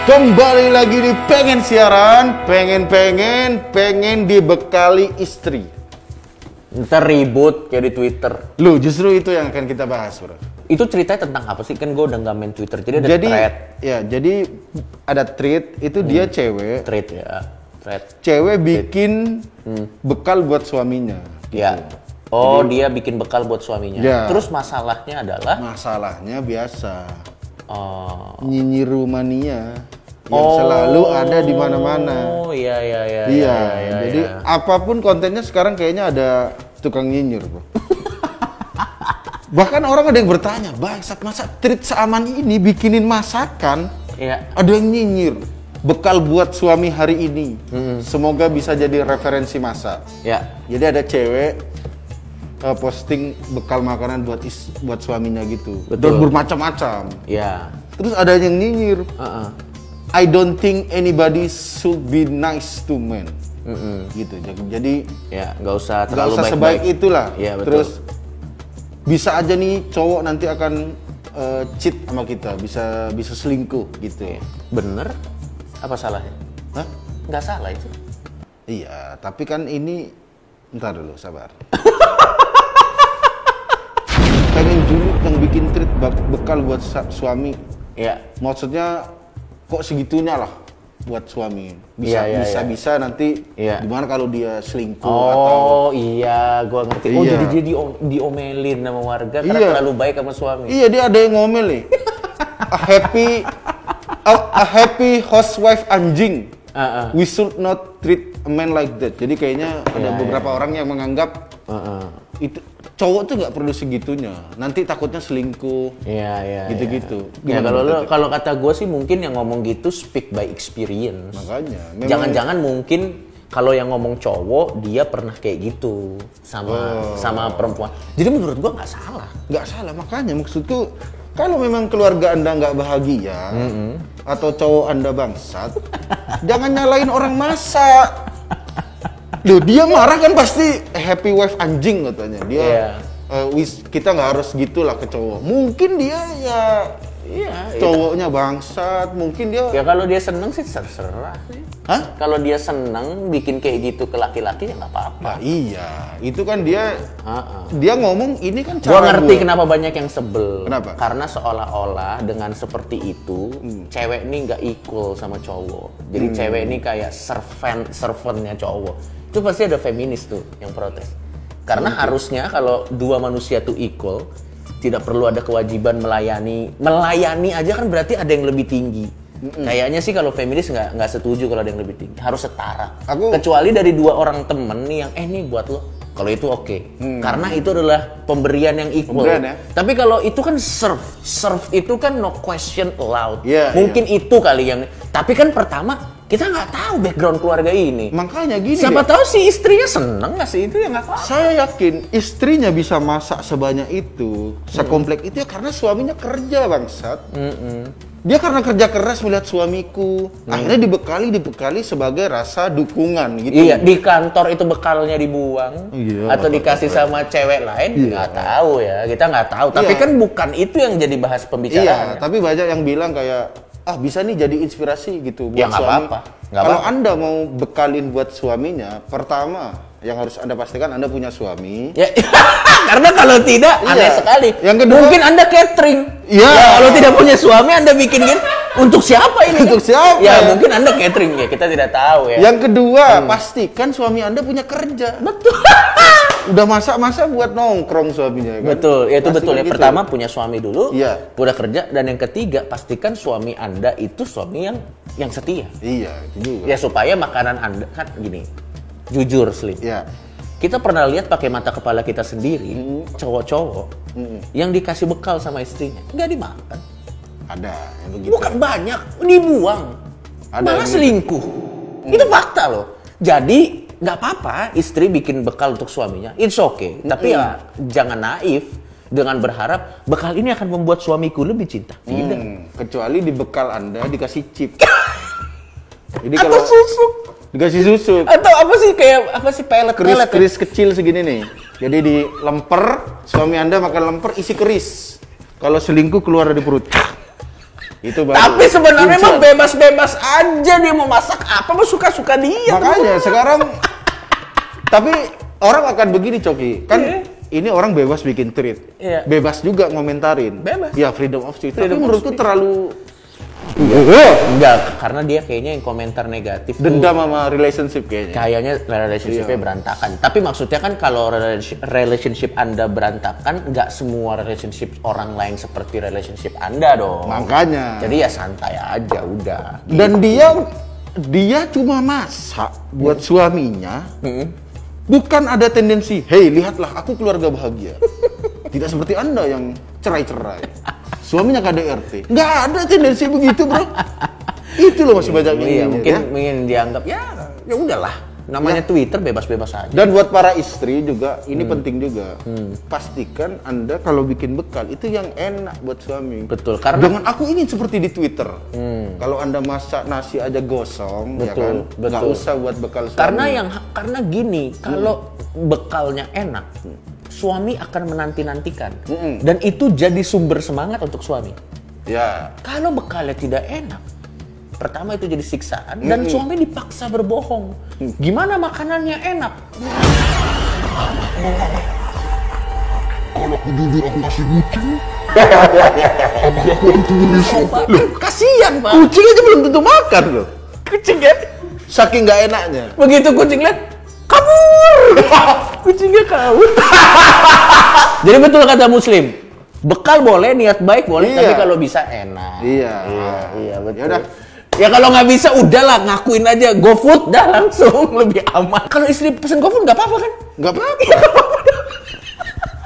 Kembali lagi di pengen siaran, pengen dibekali istri. Ntar ribut kayak di Twitter. Lu justru itu yang akan kita bahas, bro. Itu ceritanya tentang apa sih? Kan gue udah nggak main Twitter, jadi ada thread. Ya, jadi ada thread itu dia cewek. Thread ya, thread. Cewek bikin bekal buat suaminya. Gitu. Ya. Oh, jadi, dia bikin bekal buat suaminya. Ya. Terus masalahnya adalah? Masalahnya biasa. Oh. Nyinyir mania yang selalu ada di mana-mana. Oh, iya. Jadi apapun kontennya sekarang kayaknya ada tukang nyinyir, bro. Bahkan orang ada yang bertanya, bangsat masa treat seaman ini bikinin masakan, ada yang nyinyir. Bekal buat suami hari ini, semoga bisa jadi referensi masak. Ya. Jadi ada cewek posting bekal makanan buat suaminya gitu. Betul. Dan bermacam-macam. Ya. Terus ada yang nyinyir. I don't think anybody should be nice to men. Gitu. Jadi ya nggak usah terlalu sebaik itulah. Ya, betul. Terus bisa aja nih cowok nanti akan cheat sama kita, bisa selingkuh gitu. Bener? Apa salahnya? Hah? Nggak salah itu. Iya, tapi kan ini ntar dulu, sabar. Pengen dulu yang bikin treat bekal buat suami. Iya. Maksudnya kok segitunya lah buat suami. Bisa nanti gimana kalau dia selingkuh atau. Oh iya, gua ngerti. Oh jadi diomelin sama warga karena terlalu baik sama suami. Iya, dia ada yang ngomel nih. A happy housewife anjing. We should not treat a man like that. Jadi kayaknya ada beberapa orang yang menganggap itu cowok tuh nggak perlu segitunya. Nanti takutnya selingkuh. Iya. Gitu-gitu. Ya kalau kata gue sih mungkin yang ngomong gitu speak by experience. Makanya. Jangan-jangan mungkin kalau yang ngomong cowok dia pernah kayak gitu sama perempuan. Jadi menurut gue nggak salah. Nggak salah, makanya maksudku kalau memang keluarga Anda nggak bahagia atau cowok Anda bangsat, jangan nyalain orang masak. Loh, dia marah kan pasti happy wife anjing katanya. Dia kita nggak harus gitulah ke cowok. Mungkin dia cowoknya bangsat, mungkin dia. Ya kalau dia seneng sih terserah. Hah? Kalau dia seneng bikin kayak gitu ke laki-laki ya nggak apa-apa. Nah, iya, itu kan dia ngomong ini kan cara. Gua ngerti kenapa banyak yang sebel. Kenapa? Karena seolah-olah dengan seperti itu, cewek ini nggak equal sama cowok. Jadi cewek ini kayak servantnya cowok. Itu pasti ada feminis tuh yang protes. Karena harusnya kalau dua manusia tuh equal, tidak perlu ada kewajiban melayani. Melayani aja kan berarti ada yang lebih tinggi. Kayaknya sih kalau feminis nggak setuju kalau ada yang lebih tinggi, harus setara. Kecuali dari dua orang temen nih yang nih buat lo, kalau itu oke. Karena itu adalah pemberian yang equal. Tapi kalau itu kan serve itu kan no question allowed. Mungkin itu kali yang. Tapi kan pertama kita nggak tahu background keluarga ini. Makanya gini. Siapa tahu si istrinya seneng nggak sih itu ya nggak tahu. Saya yakin istrinya bisa masak sebanyak itu, sekomplek itu ya karena suaminya kerja bangsat. Dia karena kerja keras melihat suamiku, akhirnya dibekali sebagai rasa dukungan gitu. Iya, di kantor itu bekalnya dibuang atau dikasih sama cewek lain, nggak tahu ya, kita nggak tahu. Tapi kan bukan itu yang jadi bahas pembicaraan. Iya, tapi banyak yang bilang kayak bisa nih jadi inspirasi gitu buat suami. Kalau Anda mau bekalin buat suaminya, pertama yang harus Anda pastikan Anda punya suami. Ya, karena kalau tidak aneh sekali. Yang kedua, mungkin Anda catering. Ya, kalau tidak punya suami Anda bikin untuk siapa ini? Untuk siapa? Ya, mungkin Anda catering ya, kita tidak tahu ya. Yang kedua, pastikan suami Anda punya kerja. Betul. Udah masak-masak buat nongkrong suaminya kan? Betul, ya itu betul ya. Gitu. Pertama punya suami dulu, udah kerja, dan yang ketiga pastikan suami Anda itu suami yang setia. Iya, itu juga. Ya supaya makanan Anda kan gini. Jujur, Slim. Kita pernah lihat pakai mata kepala kita sendiri, cowok-cowok yang dikasih bekal sama istrinya nggak dimakan. Ada yang begitu. Bukan banyak, dibuang. Malah selingkuh. Itu fakta loh. Jadi nggak apa-apa istri bikin bekal untuk suaminya, it's okay. Tapi ya jangan naif dengan berharap bekal ini akan membuat suamiku lebih cinta. Tidak. Kecuali di bekal Anda dikasih chip. Jadi atau susu. Dikasih susu. Atau apa sih pelet keris kecil segini nih. Jadi di lemper, suami Anda makan lemper isi keris. Kalau selingkuh keluar dari perut. Itu baru. Tapi sebenarnya Puncak. emang bebas-bebas aja dia mau masak apa, mau suka-suka dia. Makanya sekarang, tapi orang akan begini Coki, kan ini orang bebas bikin tweet, bebas juga ngomentarin, Bebas. ya freedom of speech. Tapi Freedom of menurutku speech. terlalu Enggak, karena dia kayaknya yang komentar negatif tuh dendam sama relationship kayaknya. kayaknya relationship-nya berantakan. Tapi maksudnya kan kalau relationship Anda berantakan, nggak semua relationship orang lain seperti relationship Anda dong. Makanya. Jadi ya santai aja udah. Dan dia cuma masak buat suaminya. Bukan ada tendensi, hey lihatlah aku keluarga bahagia. Tidak seperti Anda yang cerai-cerai. Suaminya KDRT. Nggak ada tendensi begitu bro. Itu loh masih banyak Iya, ini, mungkin dianggap ya udahlah. Namanya Twitter bebas-bebas aja. Dan buat para istri juga, ini penting juga. Pastikan Anda kalau bikin bekal itu yang enak buat suami. Betul, karena Jangan aku ingin seperti di Twitter. Kalau Anda masak nasi aja gosong, ya kan? Betul, Nggak betul. usah buat bekal suami. karena gini, kalau bekalnya enak, suami akan menanti-nantikan. Dan itu jadi sumber semangat untuk suami. Ya, Kalau bekalnya tidak enak, pertama itu jadi siksaan dan suami dipaksa berbohong. Gimana makanannya enak? Kalau aku jujur aku kasih kucing, apakah aku itu bisa? loh kasihan Pak. Kucing aja belum tentu makan loh. Kucing kan? Saking nggak enaknya. Begitu kucing lihat, kabur. Kucingnya kabur. Jadi betul kata Muslim, bekal boleh, niat baik boleh, Iya. tapi kalau bisa enak. Iya. Iya betul. Yaudah. Ya kalau nggak bisa udahlah ngakuin aja GoFood dah langsung lebih aman. Kalau istri pesen GoFood nggak apa-apa kan? Nggak apa-apa.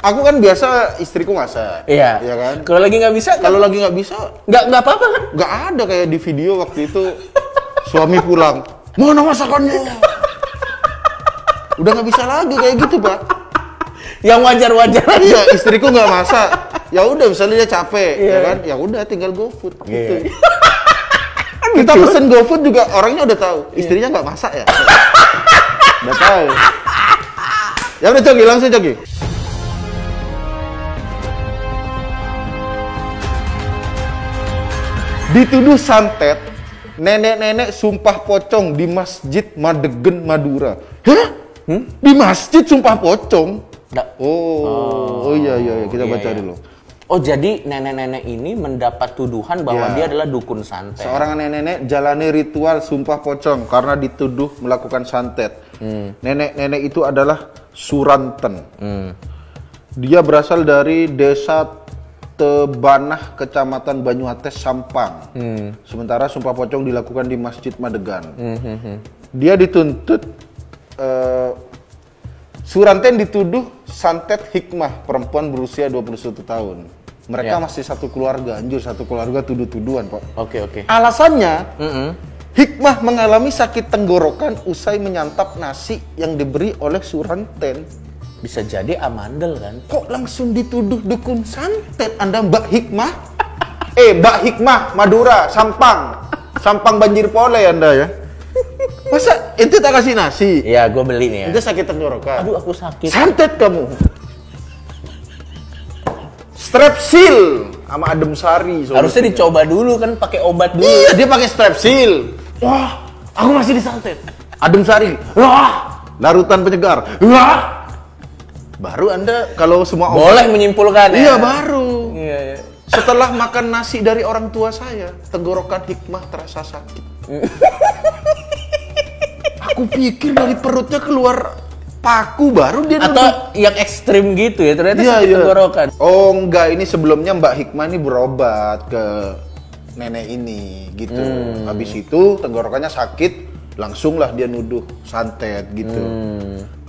Aku kan biasa istriku masak. Iya. Ya kan? Kalau lagi nggak bisa, Kalau lagi nggak bisa, nggak apa-apa kan? nggak ada kayak di video waktu itu suami pulang, mana masakannya? Udah nggak bisa lagi kayak gitu Pak. Yang wajar-wajar aja. Iya, istriku nggak masak. Ya udah, misalnya dia capek, ya kan? Ya udah, tinggal GoFood. Gitu. Kita pesen GoFood juga orangnya udah tahu. Istrinya nggak masak ya. Udah tahu. Ya udah Coki, langsung Coki. Dituduh santet, nenek-nenek sumpah pocong di Masjid Madegen, Madura. Hah? Di masjid sumpah pocong? Nggak. Oh, iya, kita Iya, baca iya. dulu. Oh jadi nenek-nenek ini mendapat tuduhan bahwa Ya. dia adalah dukun santet. Seorang nenek-nenek jalani ritual sumpah pocong karena dituduh melakukan santet. Nenek-nenek itu adalah Suranten. Dia berasal dari desa Tebanah, Kecamatan Banyuates, Sampang. Sementara sumpah pocong dilakukan di Masjid Madegan. Dia dituntut, Suranten dituduh santet hikmah, perempuan berusia 21 tahun. Mereka Ya. masih satu keluarga, anjir satu keluarga tuduh-tuduhan Pak. Oke. Alasannya, hikmah mengalami sakit tenggorokan usai menyantap nasi yang diberi oleh Suranten. Bisa jadi amandel kan? Kok langsung dituduh dukun santet Anda Mbak Hikmah? Mbak Hikmah, Madura, Sampang. Sampang banjir pole Anda ya. Masa ente tak kasih nasi? Iya, gue beli nih ya. Ente sakit tenggorokan. Aduh, aku sakit. Santet kamu. Strepsil sama adem sari. Harusnya dicoba dulu kan, pakai obat dulu. Iya, dia pakai strepsil. Wah, aku masih disantet. Adem sari. Wah, larutan penyegar. Wah. Baru Anda kalau semua Boleh menyimpulkan Iya, ya. baru. Iya. Setelah makan nasi dari orang tua saya, tenggorokan hikmah terasa sakit. Aku pikir dari perutnya keluar paku baru dia nuduh. Atau yang ekstrim gitu ya, ternyata Iya, sakit iya. tenggorokan. Oh enggak, ini sebelumnya Mbak Hikmah ini berobat ke nenek ini gitu. Habis itu tenggorokannya sakit, langsunglah dia nuduh santet gitu.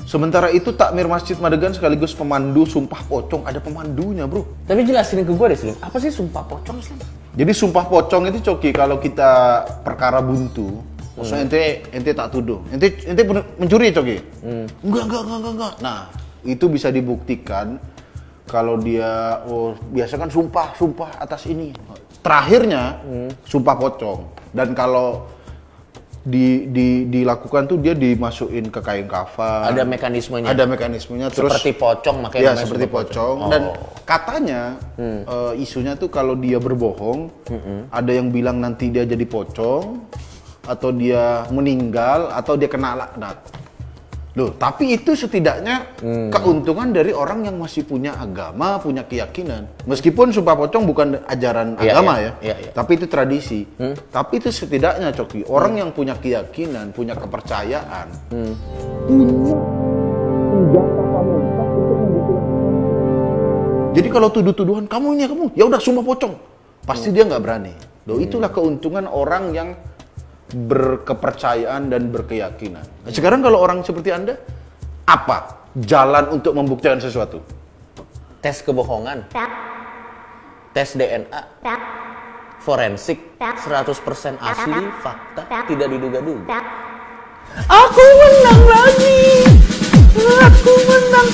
Sementara itu takmir Masjid Madegan sekaligus pemandu sumpah pocong, ada pemandunya bro. Tapi jelasin ke gue deh, Slim. Apa sih sumpah pocong, Slim? Jadi sumpah pocong itu Coki, kalau kita perkara buntu, maksudnya ente tak tuduh, ente mencuri Coki? Enggak. Nah, itu bisa dibuktikan kalau dia biasa kan sumpah atas ini. Terakhirnya sumpah pocong. Dan kalau dilakukan tuh dia dimasukin ke kain kafan. Ada mekanismenya. Ada mekanismenya. Terus seperti pocong makanya ya namanya seperti sumpah pocong. Dan katanya isunya tuh kalau dia berbohong, ada yang bilang nanti dia jadi pocong, atau dia meninggal, atau dia kena laknat. Loh, tapi itu setidaknya keuntungan dari orang yang masih punya agama, punya keyakinan. Meskipun sumpah pocong bukan ajaran agama ya, tapi itu tradisi. Tapi itu setidaknya Coki, orang yang punya keyakinan, punya kepercayaan, punya senjata pamungkas untuk membuktikan. Jadi kalau tuduh-tuduhan kamu ini kamu, ya udah sumpah pocong, pasti dia nggak berani. Loh, itulah keuntungan orang yang berkepercayaan dan berkeyakinan. Nah, sekarang kalau orang seperti Anda, apa jalan untuk membuktikan sesuatu? Tes kebohongan, tes DNA, forensik, 100% asli, fakta, tidak diduga-duga. Aku menang lagi, aku menang,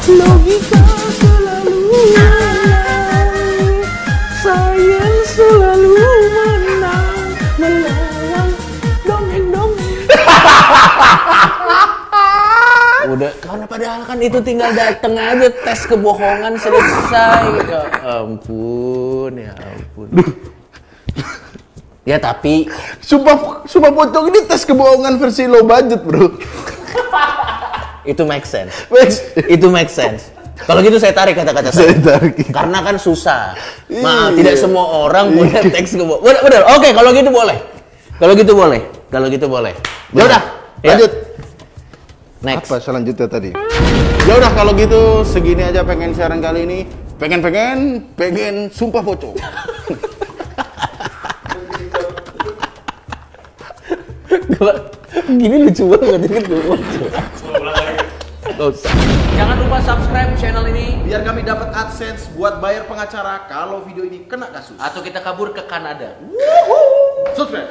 logika selalu menang, sains selalu menang. Melayang dongeng-dongeng. Udah, karena padahal kan itu tinggal dateng aja tes kebohongan selesai. Ya ampun, ya ampun. Ya tapi Sumpah pocong ini tes kebohongan versi low budget, bro. itu make sense. Itu make sense. Kalau gitu saya tarik kata-kata saya. Karena kan susah. Maaf, tidak semua orang punya teks kebohongan. Benar. Oke, kalau gitu boleh. Kalau gitu boleh. Ya udah, lanjut. Next. Apa selanjutnya tadi? Ya udah kalau gitu segini aja pengen siaran kali ini. Pengen sumpah pocong. Gini lucu banget ini Jangan lupa subscribe channel ini Biar kami dapat AdSense buat bayar pengacara kalau video ini kena kasus. atau kita kabur ke Kanada. Subscribe.